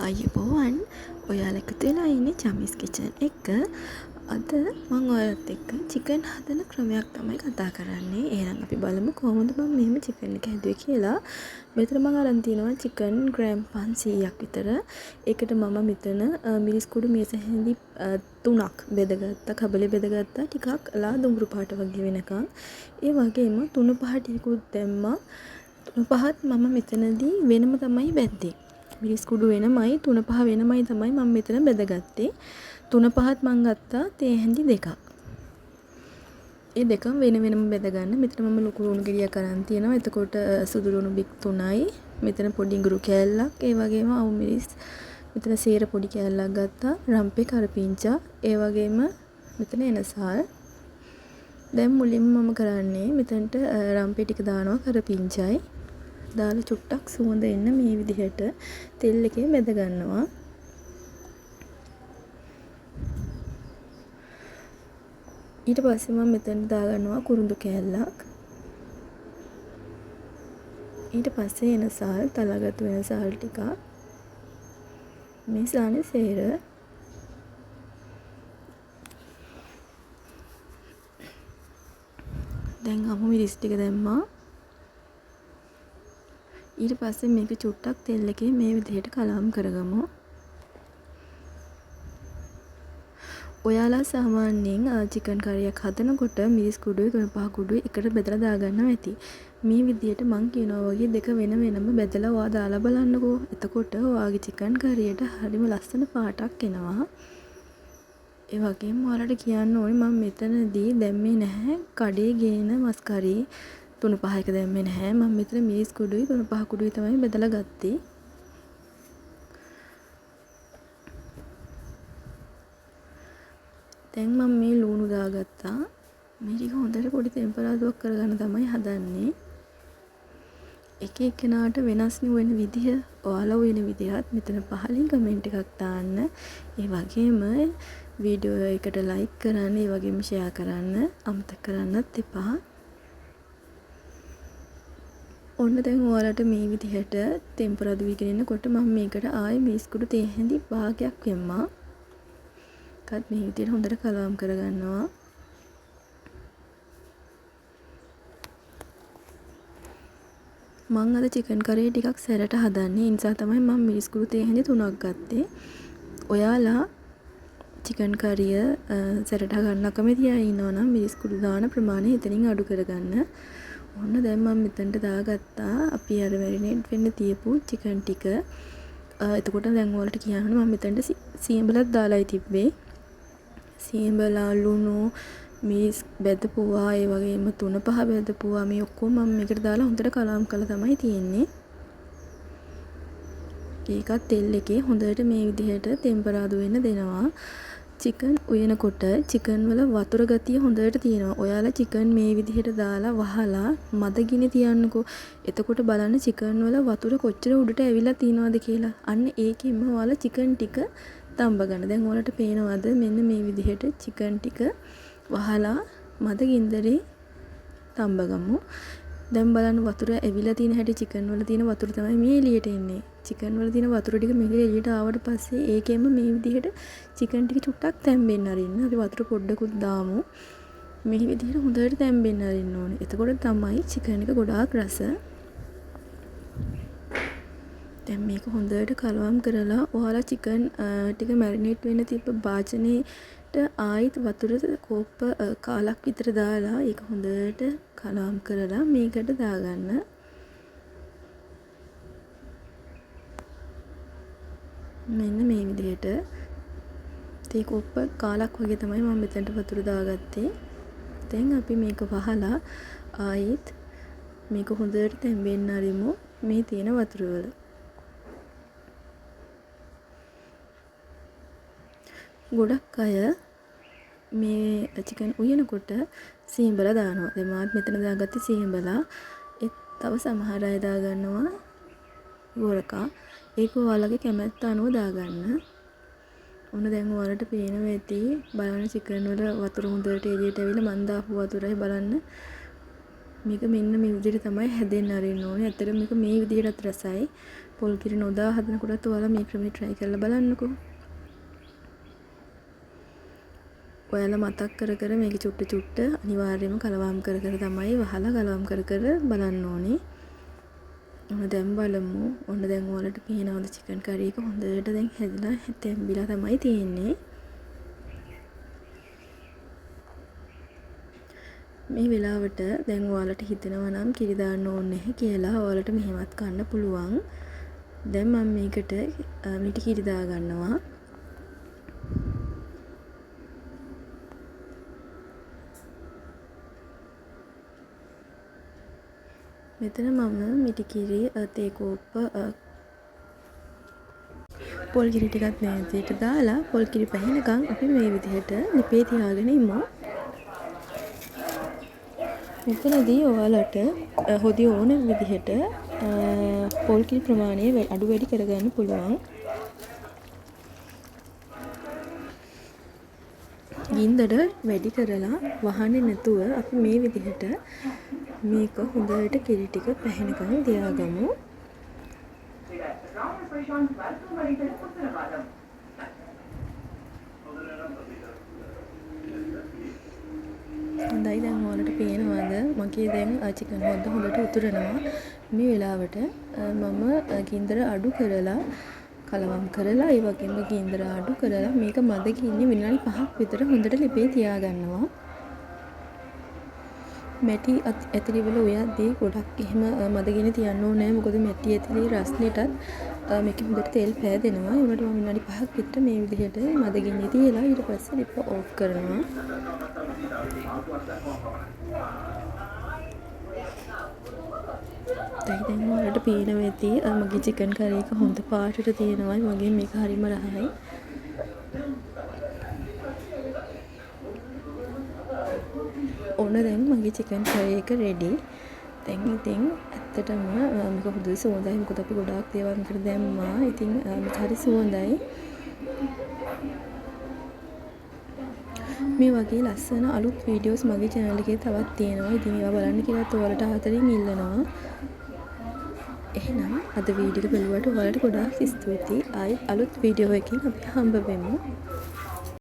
අයිබෝවන් ඔයාලා එකතු වෙලා ඉන්නේ චමිස් කිචන් එක. අද මම ඔයාලත් එක්ක චිකන් හදන ක්‍රමයක් තමයි කතා කරන්නේ. එහෙනම් අපි බලමු කොහොමද මම මෙහෙම චිකන් එක හැදුවේ කියලා. මෙතන මම අරන් තිනවා චිකන් ග්‍රෑම් 500ක් විතර. ඒකට මම මෙතන මිරිස් කුඩු මේස හැඳි 3ක් බෙදගත්තා. කබලේ බෙදගත්තා. ටිකක් ලා දුඹුරු පාට වගේ වෙනකන්. ඒ වගේම තුන පහ ටිකකුත් දැම්මා. තුන පහත් මම මෙතනදී වෙනම තමයි බැද්දේ. මිරිස් කුඩු වෙනමයි තුන පහ වෙනමයි තමයි මම මෙතන බෙදගත්තේ. තුන පහත් මම ගත්තා තේ හැඳි දෙකක්. ඒ දෙකම වෙන වෙනම බෙද ගන්න. මෙතන මම ලුණු ලුණු ගෙඩියක් අරන් තියෙනවා. එතකොට සුදු ලුණු බික් 3යි. මෙතන පොඩි ඉඟුරු කෑල්ලක්. ඒ වගේම අවු මිරිස්. මෙතන සේර පොඩි කෑල්ලක් ගත්තා. රම්පේ කරපිංචා. ඒ වගේම මෙතන එනසාල්. දැන් මුලින්ම මම කරන්නේ මෙතනට රම්පේ ටික දානවා කරපිංචායි. දාලා චුට්ටක් සුවඳ එන්න මේ විදිහට තෙල් එකේ බෙද ගන්නවා. ඊට පස්සේ මම මෙතන දා ගන්නවා කුරුඳු කෑල්ලක්. ඊට පස්සේ එනසාල් තලාගත්තු වෙනසාල් ටිකක්. මේ සානේ සේර. දැන් අමු මිරිස් ටික දැම්මා. ඊට පස්සේ මේක චුට්ටක් තෙල් එකේ මේ විදිහට කලවම් කරගමු. ඔයාලා සාමාන්‍යයෙන් චිකන් කරියක් හදනකොට මිරිස් කුඩුයි තුන පහ කුඩුයි එකට බෙදලා දාගන්නවා ඇති. මේ විදිහට මං කියනවා වගේ දෙක වෙන වෙනම බෙදලා ඔයා දාලා බලන්නකෝ. එතකොට ඔයාගේ චිකන් කරියට හරිම ලස්සන පාටක් එනවා. ඒ වගේම ඔයාලට කියන්න ඕනේ මම මෙතනදී දැම්මේ නැහැ කඩේ ගේන මස් කරි තුන පහ එක දැම්මේ නැහැ. මම මෙතන මිරිස් කුඩුයි තුන පහ කුඩුයි තමයි බෙදලා ගත්තේ. දැන් මම මේ ලුණු දාගත්තා. මේ ටික හොඳට පොඩි ටෙම්පරාදුවක් කරගන්න තමයි හදන්නේ. එක එක්කෙනාට වෙනස්නේ වෙන විදිහ. ඔයාලා වෙන විදිහත් මෙතන පහලින් කමෙන්ට් එකක් දාන්න. ඒ වගේම වීඩියෝ එකට ලයික් කරන්න, ඒ වගේම ෂෙයා කරන්න අමතක කරන්නත් එපා. ඔන්න දැන් ඔයාලට මේ විදිහට ටෙම්පරාදු වීගෙන ඉන්නකොට මම මේකට ආයේ මිරිස් කුඩු තේ හැඳි භාගයක් වෙම්මා. එකත් මේ විදිහට හොඳට කලවම් කරගන්නවා. මම අද චිකන් කරේ ටිකක් සැරට හදන්නේ. ඒ නිසා තමයි මම මිරිස් කුඩු තේ හැඳි 3ක් ගත්තේ. ඔයාලා චිකන් කරිය සැරට ගන්න කැමති අය ඉන්නවා නම් මිරිස් කුඩු දාන ප්‍රමාණය එතනින් අඩු කරගන්න. ඔන්න දැන් මම මෙතනට දාගත්තා අපි අර මැරිනේට් වෙන්න තියපු චිකන් ටික. එතකොට දැන් ඔයාලට කියන්න මම මෙතනට සියඹලක් දාලායි තිබ්බේ. සියඹලා ලුණු මිරිස් බෙදපුවා ඒ වගේම තුන පහ බෙදපුවා මේ ඔක්කොම මම මේකට දාලා හොඳට කලවම් කරලා තමයි තියෙන්නේ. ඒකත් තෙල් එකේ හොඳට මේ විදිහට ටෙම්පරාදු වෙන්න දෙනවා. චිකන් උයනකොට චිකන් වල වතුර ගතිය හොඳට තියෙනවා. ඔයාලා චිකන් මේ විදිහට දාලා වහලා මදගිනේ තියන්නකෝ. එතකොට බලන්න චිකන් වල වතුර කොච්චර උඩට ඇවිල්ලා තියෙනවද කියලා. අන්න ඒකෙන්ම ඔයාලා චිකන් ටික තඹ ගන්න. දැන් ඔයාලට පේනවද මෙන්න මේ විදිහට චිකන් ටික වහලා මදගින්දරේ තඹ ගමු. දැන් බලන්න වතුර ඇවිල්ලා තියෙන හැටි චිකන් වල තියෙන වතුර තමයි මේ එළියට එන්නේ. චිකන් වල තියෙන වතුර ටික මෙහෙ එළියට ආවට පස්සේ ඒකෙන්ම මේ විදිහට චිකන් ටික චුට්ටක් තැම්බෙන්න අරින්න. අපි වතුර පොඩ්ඩකුත් දාමු. මේ විදිහට හොඳට තැම්බෙන්න අරින්න ඕනේ. එතකොට තමයි චිකන් එක ගොඩාක් රස. දැන් මේක හොඳට කලවම් කරලා ඔයාලා චිකන් ටික මැරිනේට් වෙන්න තිබ්බ භාජනේට ආයිත් වතුර කෝප්ප කාලක් විතර දාලා ඒක හොඳට කලවම් කරලා මේකට දාගන්න. මෙන්න මේ විදිහට තේ කෝප්ප කාලක් වගේ තමයි මම මෙතනට වතුර දාගත්තේ. දැන් අපි මේක වහලා ආයිත් මේක හොඳට තැම්බෙන්න අරිමු මේ තියෙන වතුර වල. ගොඩක් අය මේ චිකන් උයනකොට සීඹලා දානවා. දැන් මාත් මෙතන දාගත්තේ සීඹලා. තව සමහර අය දාගන්නවා ගෝරකා. ඒක ඔයාලගේ කැමැත්ත අනුව දාගන්න. ඔන්න දැන් ඔයාලට පේනවා ඇති බලන්න චිකන් වල වතුර හොඳට එළියට ඇවිල්ලා මන් දාපු වතුරයි බලන්න. මේක මෙන්න මේ විදිහට තමයි හැදෙන්න අරින්න ඕනේ. ඇත්තට මේක මේ විදිහටත් රසයි. පොල් කිරි නොදා හදනකොටත් ඔයාලා මේ ක්‍රමේ try කරලා බලන්නකෝ. ඔයාලා මතක් කර කර මේක චුට්ට අනිවාර්යයෙන්ම කලවම් කර කර තමයි වහලා කලවම් කර කර බලන්න ඕනේ. ඔන්න දැන් බලමු. ඔන්න දැන් ඔයාලට පේනවද chicken curry එක හොඳට දැන් හැදලා තැම්බිලා තමයි තියෙන්නේ. මේ වෙලාවට දැන් ඔයාලට හිතෙනවා නම් කිරි දාන්න ඕනේ නැහැ කියලා ඔයාලට මෙහෙමත් කන්න පුළුවන්. දැන් මම මේකට මිටි කිරි දා ගන්නවා. මෙතන මම මිටි කිරි තේ කෝප්ප පොල් කිරි ටිකක් නැතිට දාලා පොල් කිරි පැහෙනකන් අපි මේ විදිහට ලිපේ තියාගෙන ඉමු. මෙතනදී ඔයාලට හොදි ඕන විදිහට පොල් කිරි ප්‍රමාණය අඩු වැඩි කරගන්න පුළුවන්. ගින්දර වැඩි කරලා වහන්නේ නැතුව අපි මේ විදිහට මේක හොඳට කිරි ටික පැහෙනකන් තියාගමු. හොඳයි දැන් ඔයාලට පේනවද මගේ දැන් චිකන් හොඳට උතුරනවා. මේ වෙලාවට මම ගින්දර අඩු කරලා කලවම් කරලා ඒ වගේම ගින්දර අඩු කරලා මේක මද ගින්නේ විනාඩි 5ක් විතර හොඳට ලිපේ තියාගන්නවා. මැටි ඇතිලි වල ඔයද්දී ගොඩක් එහෙම මද ගින්න තියන්න ඕනේ නැහැ. මොකද මැටි ඇතිලි රස්නෙටත් මේක හොඳට තෙල් පෑදෙනවා. ඒ වුණාට මම විනාඩි 5ක් විතර මේ විදිහට මද ගින්නේ තියලා ඊට පස්සේ ලිප ඕෆ් කරනවා. දැන් ඔයාලට පේනවා ඇති මගේ chicken curry එක හොඳ පාටට තියෙනවා. මගේ මේක හරිම රහයි. ඔන්න දැන් මගේ chicken curry එක ready. දැන් ඉතින් ඇත්තටම මේක හොඳ සුවඳයි. මොකද අපි ගොඩාක් දේවල් මේකට දැම්මා. ඉතින් මේක හරි සුවඳයි. මේ වගේ ලස්සන අලුත් වීඩියෝස් මගේ channel එකේ තවත් තියෙනවා. ඉතින් ඒවා බලන්න කියලාත් ඔයාලට ආතරින් ඉල්ලනවා. එහෙනම් අද වීඩියෝ එක බලුවට ඔයාලට ගොඩාක් ස්තුතියි. ආයෙත් අලුත් වීඩියෝ එකකින් අපි හම්බ වෙමු.